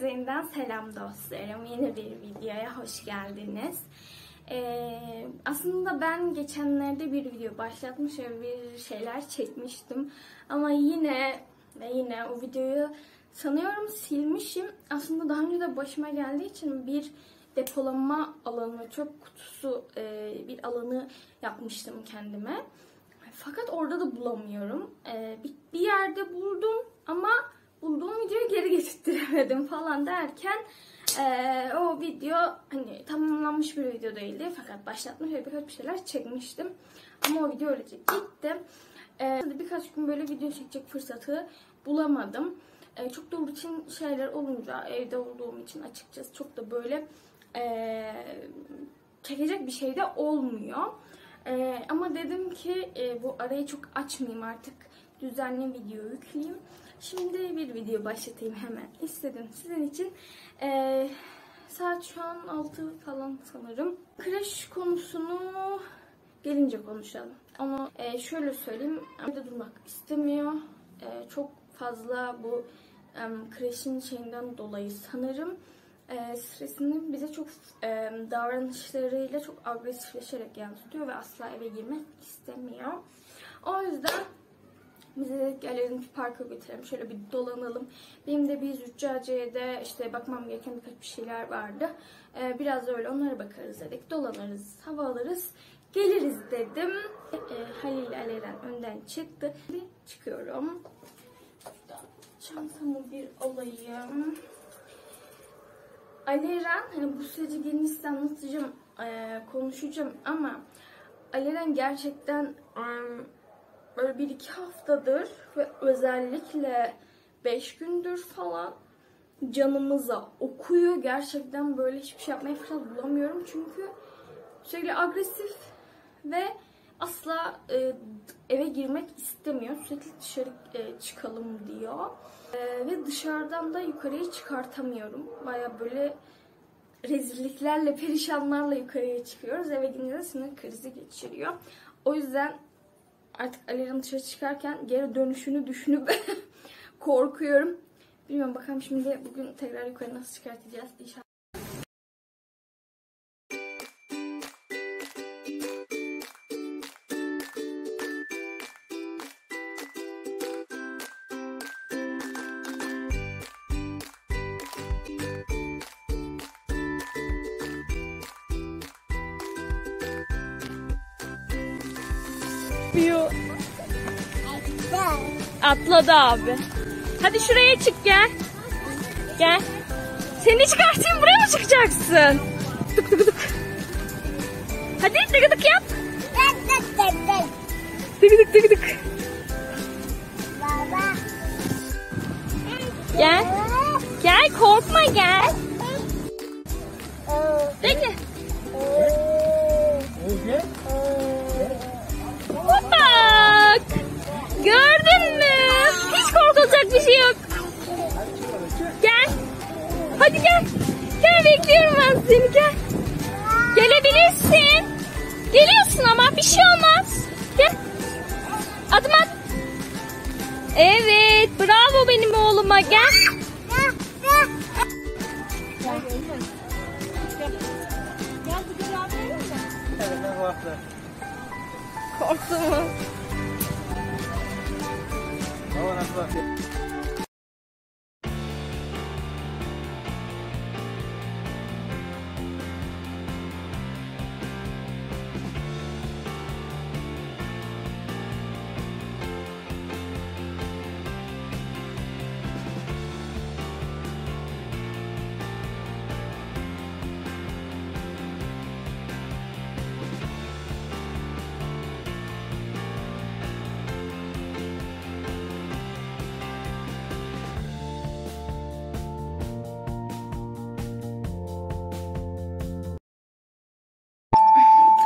Herkese yeniden selam dostlarım. Yeni bir videoya hoş geldiniz. Aslında ben geçenlerde bir video başlatmış ve bir şeyler çekmiştim. Ama yine o videoyu sanıyorum silmişim. Aslında daha önce de başıma geldiği için bir depolama alanı, çöp kutusu bir alanı yapmıştım kendime. Fakat orada da bulamıyorum. Bir yerde buldum ama bulduğum videoyu geri getirtiremedim falan derken o video hani tamamlanmış bir video değildi. Fakat başlatmış ve birkaç bir şeyler çekmiştim. Ama o video öylece gitti. Birkaç gün böyle video çekecek fırsatı bulamadım. Çok da rutin şeyler olunca evde olduğum için açıkçası çok da böyle çekecek bir şey de olmuyor. Ama dedim ki bu arayı çok açmayayım artık. Düzenli video yükleyeyim. Şimdi bir video başlatayım hemen. İstedim sizin için. Saat şu an 6 falan sanırım. Kreş konusunu gelince konuşalım. Ama şöyle söyleyeyim. Evde durmak istemiyor. Çok fazla bu kreşin şeyinden dolayı sanırım stresini bize çok davranışlarıyla çok agresifleşerek yansıtıyor ve asla eve girmek istemiyor. O yüzden bize dedik gelelim bir parka götürelim. Şöyle bir dolanalım. Benim de bir Züccaciye'de işte bakmam gereken birkaç bir şeyler vardı. Biraz da öyle onlara bakarız dedik. Dolanırız, hava alırız, geliriz dedim. Halil ile Aleren önden çıktı. Çıkıyorum. Çantamı bir alayım. Aleren, hani bu süreci genişte anlatacağım, konuşacağım ama Aleren gerçekten böyle 1-2 haftadır ve özellikle 5 gündür falan canımıza okuyor. Gerçekten böyle hiçbir şey yapmaya fırsat bulamıyorum. Çünkü sürekli agresif ve asla eve girmek istemiyor. Sürekli dışarı çıkalım diyor. Ve dışarıdan da yukarıya çıkartamıyorum. Baya böyle rezilliklerle, perişanlarla yukarıya çıkıyoruz. Eve gidince de sinir krizi geçiriyor. O yüzden artık Alera'nın dışarı çıkarken geri dönüşünü düşünüp korkuyorum. Bilmiyorum, bakalım şimdi bugün tekrar yukarı nasıl çıkartacağız inşallah. Atladı abi. Hadi şuraya çık, gel. Gel. Seni çıkartayım, buraya mı çıkacaksın? Tık tık tık. Hadi tık tık yap. Tık tık tık tık. Baba. Gel. Gel, korkma, gel. Peki. Bak. Gördün mü? Hiç korkulacak bir şey yok. Gel. Hadi gel. Gel, bekliyorum ben seni, gel. Gelebilirsin. Geliyorsun ama bir şey olmaz. Gel. Adım at. Evet. Bravo benim oğluma. Gel. Korktu mu?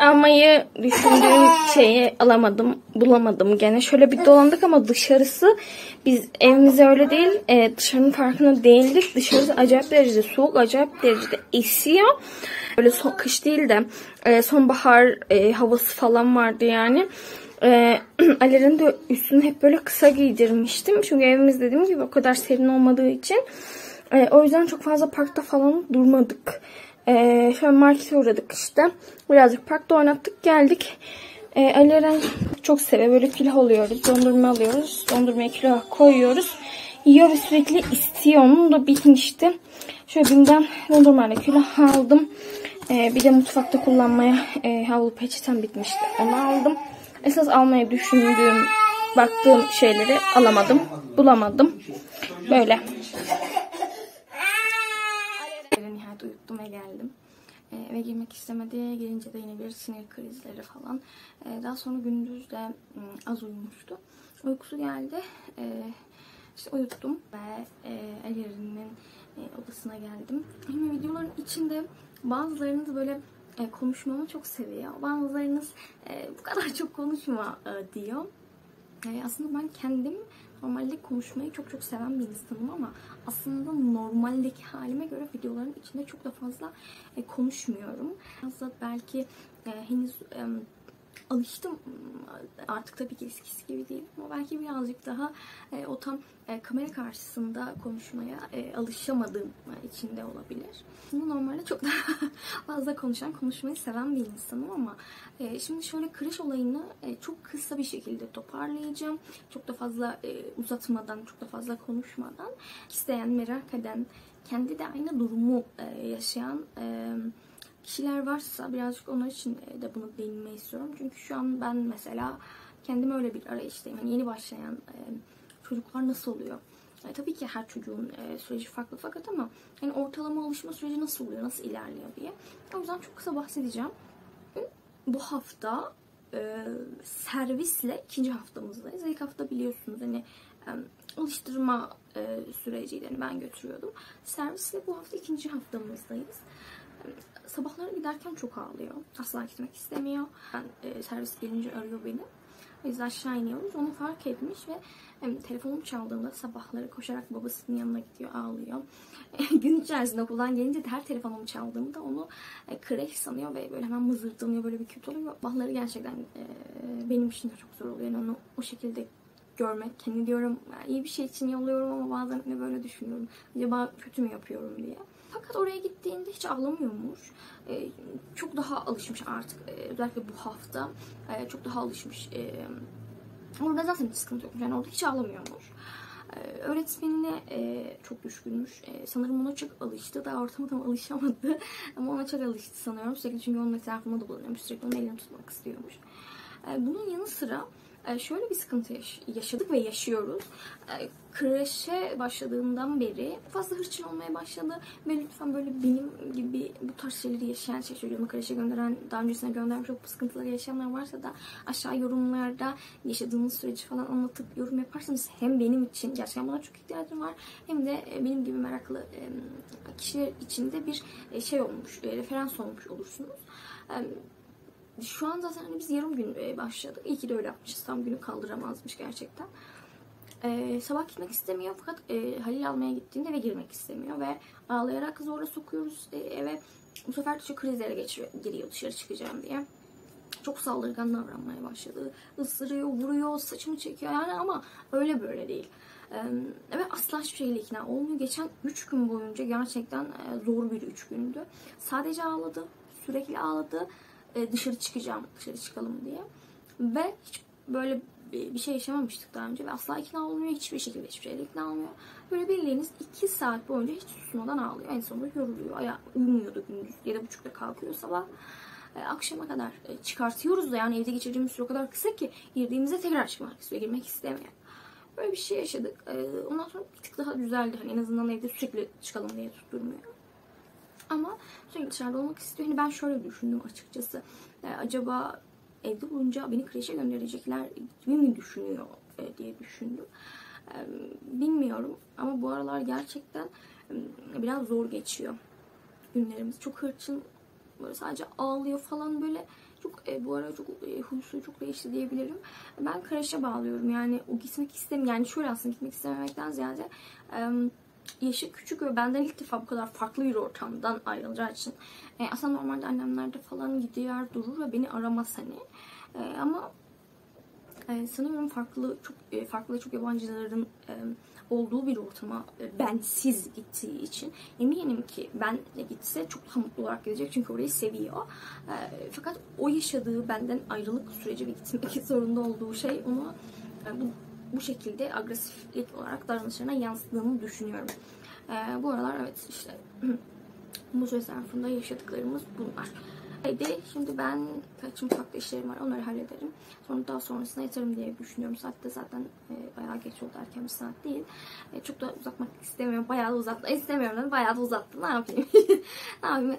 Almayı düşündüğüm şeyi bulamadım gene. Şöyle bir dolandık ama dışarısı, biz evimiz öyle değil, dışarının farkında değildik. Dışarısı acayip derecede soğuk, acayip derecede esiyor. Böyle kış değil de sonbahar havası falan vardı yani. Aler'in de üstünü hep böyle kısa giydirmiştim. Çünkü evimiz dediğim gibi o kadar serin olmadığı için O yüzden çok fazla parkta falan durmadık. Şöyle markete uğradık işte. Birazcık parkta oynattık geldik. Ali Eren çok seviyor. Böyle külah alıyoruz. Dondurma alıyoruz. Dondurmaya külah koyuyoruz. Yiyor ve sürekli istiyor. Onun da bitmişti. Şöyle BİM'den dondurmayla külah aldım. Bir de mutfakta kullanmaya havlu peçetem bitmişti. Onu aldım. Esas almayı düşündüğüm, baktığım şeyleri alamadım. Bulamadım. Böyle. Nihayet uyuttum ve geldim. Eve girmek istemedi. Gelince de yine bir sinir krizleri falan. Daha sonra gündüz de az uyumuştu. Uykusu geldi. İşte uyuttum ve Ali'nin odasına geldim. Şimdi videoların içinde bazılarınız böyle konuşmamı çok seviyor. Bazılarınız bu kadar çok konuşma diyor. Aslında ben kendim normalde konuşmayı çok çok seven bir insanım ama aslında normaldeki halime göre videoların içinde çok da fazla konuşmuyorum. Fazla belki henüz alıştım. Artık tabii ki eskisi gibi değil ama belki birazcık daha o tam kamera karşısında konuşmaya alışamadığım içinde olabilir. Şimdi normalde çok daha fazla konuşmayı seven bir insanım ama şimdi şöyle kreş olayını çok kısa bir şekilde toparlayacağım. Çok da fazla uzatmadan, çok da fazla konuşmadan. İsteyen, merak eden, kendi de aynı durumu yaşayan kişiler varsa birazcık onlar için de bunu değinmeyi istiyorum. Çünkü şu an ben mesela kendim öyle bir arayıştayım. Yani yeni başlayan çocuklar nasıl oluyor? Tabii ki her çocuğun süreci farklı fakat ama yani ortalama alışma süreci nasıl oluyor, nasıl ilerliyor diye. O yüzden çok kısa bahsedeceğim. Bu hafta servisle ikinci haftamızdayız. İlk hafta biliyorsunuz hani alıştırma süreciydi. Yani ben götürüyordum. Servisle bu hafta ikinci haftamızdayız. Sabahları giderken çok ağlıyor. Asla gitmek istemiyor. Servis gelince arıyor beni. Biz aşağı iniyoruz. Onu fark etmiş ve telefonum çaldığında sabahları koşarak babasının yanına gidiyor, ağlıyor. Gün içerisinde okuldan gelince de her telefonumu çaldığımda onu kreş sanıyor ve böyle hemen mızırdanıyor, böyle bir kötü oluyor. Sabahları gerçekten benim için de çok zor oluyor. Yani onu o şekilde görmek. Hani diyorum iyi bir şey için yolluyorum ama bazen de böyle düşünüyorum. Acaba kötü mü yapıyorum diye. Fakat oraya gittiğinde hiç ağlamıyormuş. Çok daha alışmış artık. Özellikle bu hafta çok daha alışmış. Orada zaten hiç sıkıntı yokmuş. Yani orada hiç ağlamıyormuş. Öğretmenine çok düşkünmüş. Sanırım ona çok alıştı. Daha ortama tam alışamadı. Ama ona çok alıştı sanıyorum. Sürekli çünkü onun etrafında da bulunuyormuş. Sürekli onun elini tutmak istiyormuş. Bunun yanı sıra şöyle bir sıkıntı yaşadık ve yaşıyoruz. Kreşe başladığından beri fazla hırçın olmaya başladı. Ve lütfen böyle benim gibi bu tarz şeyleri yaşayan, çocuğumu kreşe gönderen, daha öncesine göndermiş çok sıkıntıları yaşayanlar varsa da aşağı yorumlarda yaşadığınız süreci falan anlatıp yorum yaparsanız hem benim için gerçekten buna çok ihtiyacım var hem de benim gibi meraklı kişiler için de bir şey olmuş, referans olmuş olursunuz. Şu an zaten hani biz yarım gün başladık. İyi ki de öyle yapmışız. Tam günü kaldıramazmış gerçekten. Sabah gitmek istemiyor fakat Halil almaya gittiğinde eve girmek istemiyor ve ağlayarak zorla sokuyoruz eve. Bu sefer de krizlere giriyor dışarı çıkacağım diye. Çok saldırgan davranmaya başladı. Isırıyor, vuruyor, saçımı çekiyor yani ama öyle böyle değil. Ve asla hiçbir şeyle ikna olmuyor. Geçen 3 gün boyunca gerçekten zor bir 3 gündü. Sadece ağladı, sürekli ağladı. Dışarı çıkalım diye. Ve hiç böyle bir şey yaşamamıştık daha önce ve asla ikna olmuyor. Hiçbir şekilde hiçbir şeyle ikna olmuyor. Böyle bildiğiniz 2 saat boyunca hiç susmadan ağlıyor. En sonunda yoruluyor. Uyumuyordu gündüz. 7.30'da kalkıyor sabah. Akşama kadar çıkartıyoruz da yani evde geçirdiğimiz süre o kadar kısa ki girdiğimizde tekrar çıkmak istiyor. Girmek istemiyor. Böyle bir şey yaşadık. Ondan sonra bir tık daha düzeldi. Hani en azından evde sürekli çıkalım diye tutturmuyor. Ama sürekli dışarıda olmak istiyor. Hani ben şöyle düşündüm açıkçası. Acaba evde bulunca beni kreşe gönderecekler gibi mi düşünüyor diye düşündüm. Bilmiyorum ama bu aralar gerçekten biraz zor geçiyor günlerimiz. Çok hırçın, böyle sadece ağlıyor falan böyle. Çok bu ara çok huysu çok değişti diyebilirim. Ben kreşe bağlıyorum. Yani o gitmek istemiyorum. Yani şöyle aslında gitmek istememekten ziyade yaşı küçük ve benden ilk defa bu kadar farklı bir ortamdan ayrılacağı için aslında normalde annemlerde falan gider durur ve beni aramaz hani. Ama Sanıyorum çok farklı yabancıların olduğu bir ortama bensiz gittiği için eminim ki benle gitse çok daha mutlu olarak gidecek çünkü orayı seviyor. Fakat o yaşadığı benden ayrılık süreci ve gitmek zorunda olduğu şey onu bu şekilde agresiflik olarak davranışlarına yansıdığını düşünüyorum. Bu aralar evet işte bu süre zarfında yaşadıklarımız bunlar. Haydi şimdi ben kaç mutfakta işlerim var onları hallederim. Sonra daha sonrasında yatarım diye düşünüyorum. Saat de zaten bayağı geç oldu, erken bir saat değil. Çok da uzatmak istemiyorum. Bayağı da uzatmak istemiyorum. Bayağı da uzattım. Ne yapayım? Ne yapayım?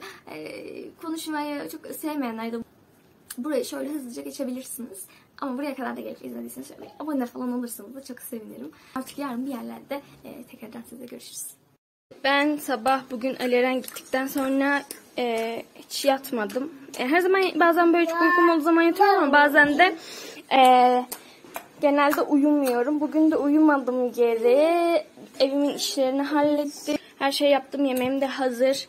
Konuşmayı çok sevmeyenler de burayı şöyle hızlıca geçebilirsiniz. Ama buraya kadar da gelip izlediyseniz şöyle abone falan olursanız da çok sevinirim. Artık yarın bir yerlerde tekrardan size görüşürüz. Ben sabah bugün Aleren gittikten sonra hiç yatmadım. Her zaman bazen böyle çok uykum olduğu zaman yatıyorum ama bazen de genelde uyumuyorum. Bugün de uyumadım geri. Evimin işlerini hallettim. Her şey yaptım. Yemeğim de hazır.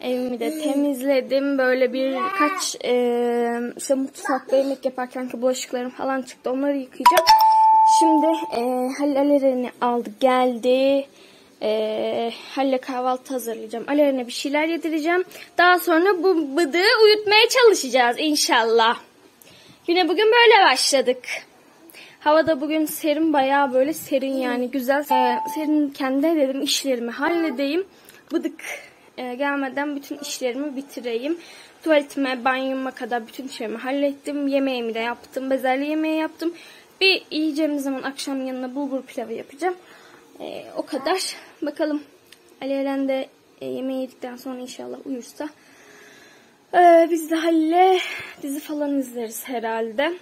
Evimi de temizledim. Böyle birkaç işte mutfakta yemek yaparken ki bulaşıklarım falan çıktı. Onları yıkayacağım. Şimdi Halil Aleren'i aldı geldi. Halil'e kahvaltı hazırlayacağım. Aleren'e bir şeyler yedireceğim. Daha sonra bu bıdığı uyutmaya çalışacağız inşallah. Güne bugün böyle başladık. Havada bugün serin, bayağı böyle serin yani güzel. Serin dedim işlerimi halledeyim. Bıdık gelmeden bütün işlerimi bitireyim. Tuvaletime, banyoma kadar bütün işlerimi hallettim. Yemeğimi de yaptım. Bezelye yemeği yaptım. Bir yiyeceğimiz zaman akşam yanına bulgur pilavı yapacağım. O kadar. Bakalım. Ali Eren de yemeği yedikten sonra inşallah uyursa biz de Halil'le dizi falan izleriz herhalde.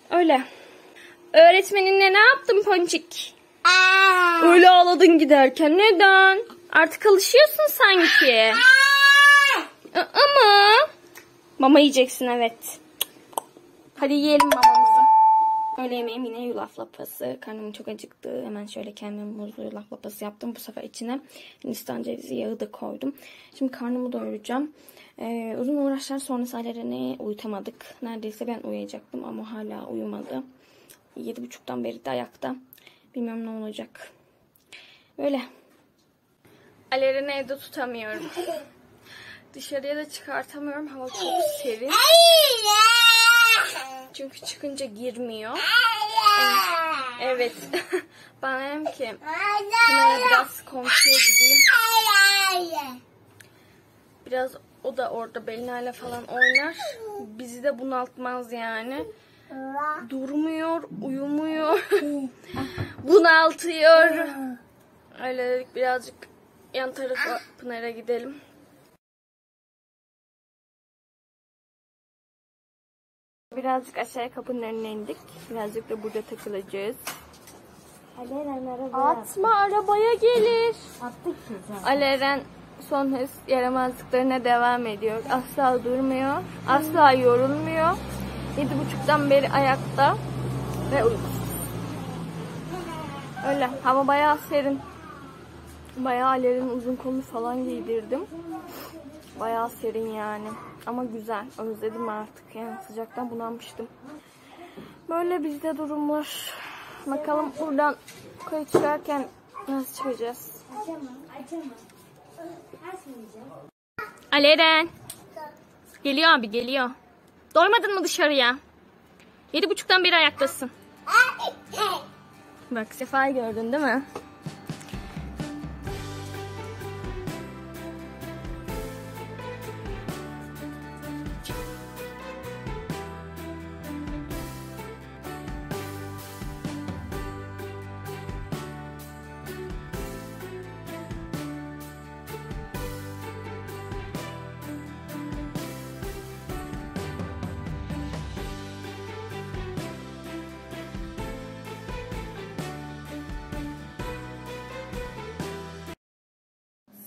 Öyle. Öğretmeninle ne yaptın Ponçik? Öyle ağladın giderken. Neden? Artık alışıyorsun sanki. Ama mama yiyeceksin evet. Hadi yiyelim mamamızı. Öğle yemeğim yine yulaf lapası. Karnım çok acıktı. Hemen şöyle kendime muzlu yulaf lapası yaptım. Bu sefer içine Hindistan cevizi yağı da koydum. Şimdi karnımı doyuracağım. Uzun uğraşlar sonrası Aleren'i uyutamadık. Neredeyse ben uyuyacaktım ama hala uyumadı. 7.30'dan beri de ayakta. Bilmiyorum ne olacak. Öyle. Aleren'i evde tutamıyorum. Dışarıya da çıkartamıyorum. Hava çok serin. Çünkü çıkınca girmiyor. Evet. Ben dedim ki Pınar'a biraz komşuya gideyim. Biraz o da orada Belina'yla falan oynar. Bizi de bunaltmaz yani. Durmuyor, uyumuyor. Bunaltıyor. Öyle dedik birazcık yan tarafa Pınar'a gidelim. Birazcık aşağıya kapının önüne indik. Birazcık da burada takılacağız. Aleren arabaya Atma arabaya gelir. attık ki zaten. Aleren son hız yaramazlıklarına devam ediyor. Asla durmuyor. Asla yorulmuyor. 7.30'dan beri ayakta ve uykusuz. Öyle. Hava bayağı serin. Bayağı Aler'in uzun kollu falan giydirdim. Bayağı serin yani. Ama güzel. Özledim artık. Yani sıcaktan bunalmıştım. Böyle bizde durumlar. Bakalım buradan yukarı çıkarken nasıl çıkacağız? Açamam. Açmayacağım. Aleren. Geliyor abi geliyor. Doymadın mı dışarıya? 7.30'dan beri ayaktasın. Bak Sefa'yı gördün değil mi?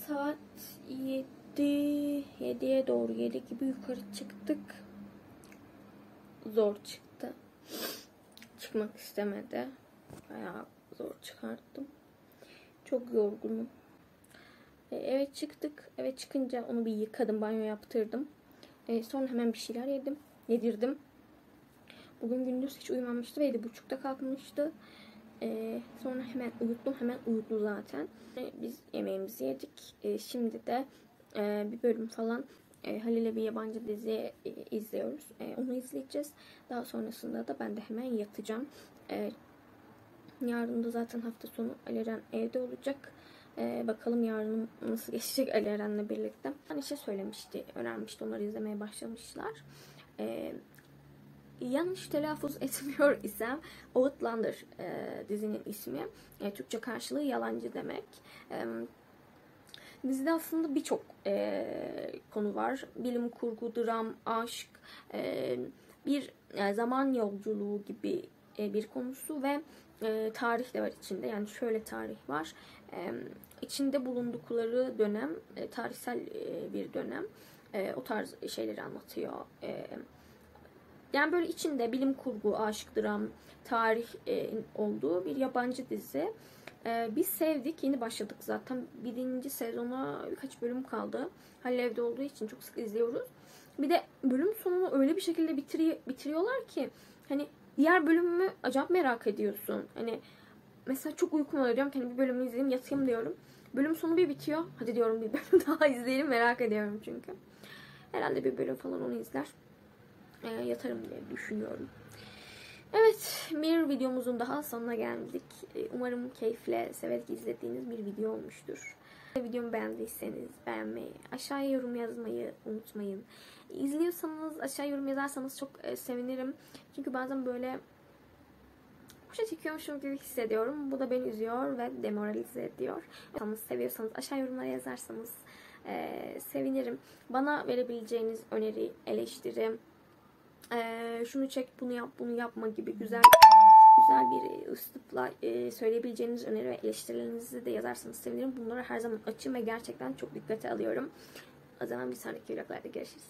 Saat 7'ye doğru 7 gibi yukarı çıktık. Zor çıktı. Çıkmak istemedi. Bayağı zor çıkarttım. Çok yorgunum. Eve çıktık. Eve çıkınca onu bir yıkadım. Banyo yaptırdım. Sonra hemen bir şeyler yedirdim. Bugün gündüz hiç uyumamıştı ve 7.30'da kalkmıştı. Sonra hemen uyuttum. Hemen uyudu zaten. Biz yemeğimizi yedik. Şimdi de bir bölüm falan Halil'e bir yabancı dizi izliyoruz. Onu izleyeceğiz. Daha sonrasında da ben de hemen yatacağım. Yarın da zaten hafta sonu Ali Eren evde olacak. Bakalım yarın nasıl geçecek Ali Eren'le birlikte. Hani söylemişti, öğrenmişti. Onları izlemeye başlamışlar. Yanlış telaffuz etmiyor isem Outlander dizinin ismi. Türkçe karşılığı yalancı demek. Dizide aslında birçok konu var. Bilim kurgu, dram, aşk, bir zaman yolculuğu gibi bir konusu ve tarih de var içinde. Yani şöyle tarih var. İçinde bulundukları dönem tarihsel bir dönem. O tarz şeyleri anlatıyor. Yani böyle içinde bilim kurgu, aşk, dram, tarih olduğu bir yabancı dizi. Biz sevdik. Yeni başladık zaten. 1. sezona birkaç bölüm kaldı. Halil evde olduğu için çok sık izliyoruz. Bir de bölüm sonunu öyle bir şekilde bitiriyorlar ki hani diğer bölümü acayip merak ediyorsun. Hani mesela çok uykum oluyor, diyorum ki hani bir bölümü izleyeyim yatayım diyorum. Bölüm sonu bir bitiyor. Hadi diyorum bir bölüm daha izleyelim, merak ediyorum çünkü. Herhalde bir bölüm falan onu izler. Yatarım diye düşünüyorum. Evet, bir videomuzun daha sonuna geldik. Umarım keyifle, severek izlediğiniz bir video olmuştur. Videomu beğendiyseniz beğenmeyi, aşağıya yorum yazmayı unutmayın. İzliyorsanız aşağı yorum yazarsanız çok sevinirim. Çünkü bazen böyle boşa çekiyormuşum gibi hissediyorum. Bu da beni üzüyor ve demoralize ediyor. Seviyorsanız aşağı yorumlara yazarsanız sevinirim. Bana verebileceğiniz öneri, eleştiri, şunu çek, bunu yap, bunu yapma gibi güzel bir üslupla söyleyebileceğiniz öneri ve eleştirilerinizi de yazarsanız sevinirim. Bunları her zaman açığım ve gerçekten çok dikkate alıyorum. O zaman bir sonraki vloglarda görüşürüz.